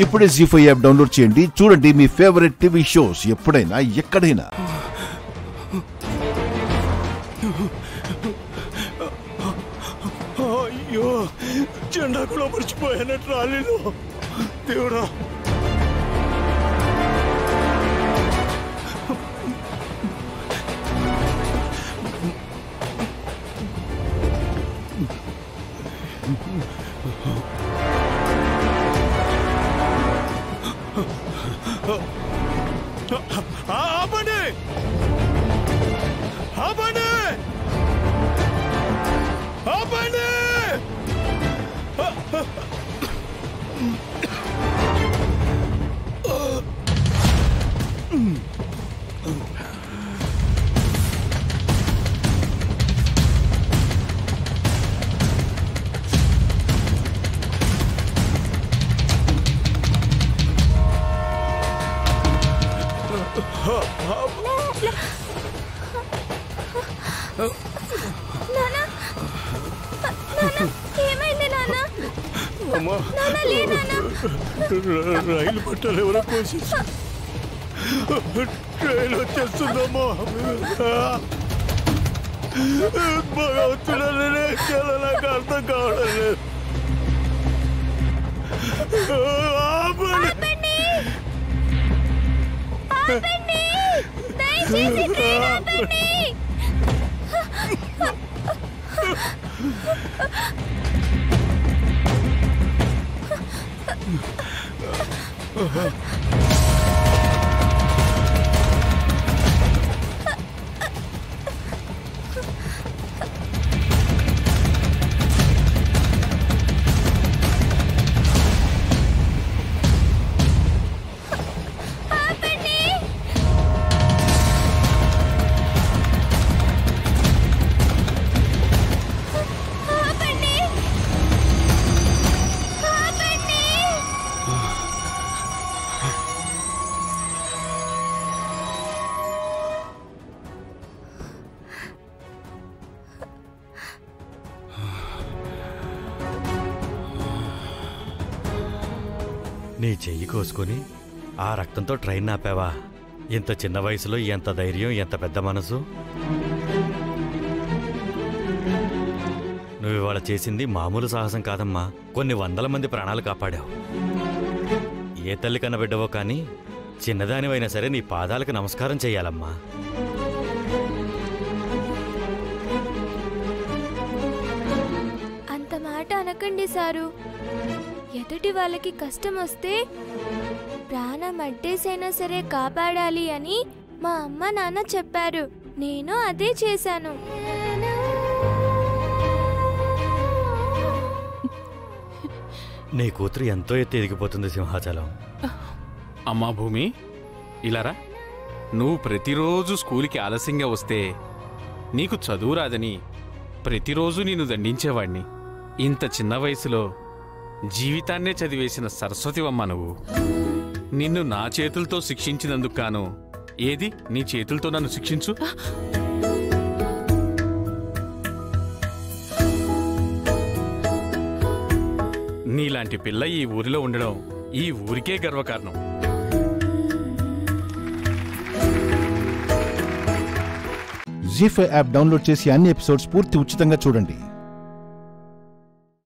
ఇప్పుడే జీ5 app download చేయండి. చూడండి మీ ఫేవరెట్ టీవీ షోస్ ఎప్పుడైనా ఎక్కడైనా. అయ్యో, జెండా కూడా మర్చిపోయాను ట్రాలీలో. దేవుడా, ఆపండి ఆపండి ఆపండి. రైలు పట్టాలు ఎవరో కోసి ట్రైన్ వచ్చేస్తుందమ్మా. భగవంతుడనే నాకు అర్థం కావడం లేదు. నీ చెయ్యి కోసుకొని ఆ రక్తంతో ట్రైన్ ఆపావా? ఇంత చిన్న వయసులో ఎంత ధైర్యం, ఎంత పెద్ద మనసు. నువ్వు ఇవాళ చేసింది మామూలు సాహసం కాదమ్మా. కొన్ని వందల మంది ప్రాణాలు కాపాడావు. ఏ తల్లి కన్నబిడ్డవో కానీ చిన్నదానివైనా సరే నీ పాదాలకు నమస్కారం చెయ్యాలమ్మా. అంత మాట అనకండి సారు. ఎదుటి వాళ్ళకి కష్టం వస్తే ప్రాణం అడ్డేసైనా సరే కాపాడాలి అని మా అమ్మ నాన్న చెప్పారు. నేను అదే చేశాను. నీ కూతురు ఎంతో ఎత్తి ఎదిగిపోతుంది సింహాచలం. అమ్మా భూమి, ఇలారా. నువ్వు ప్రతిరోజు స్కూల్కి ఆలస్యంగా వస్తే నీకు చదువు రాదని ప్రతిరోజు నిన్ను దండించేవాణ్ణి. ఇంత చిన్న వయసులో జీవితాన్నే చదివేసిన సరస్వతివమ్మ నువ్వు. నిన్ను నా చేతులతో శిక్షించినందుకు గాను ఏది నీ చేతులతో నన్ను శిక్షించు. నీలాంటి పిల్ల ఈ ఊరిలో ఉండడం ఈ ఊరికే గర్వకారణం. జీ5 యాప్ డౌన్లోడ్ చేసి అన్ని ఎపిసోడ్స్ పూర్తి ఉచితంగా చూడండి.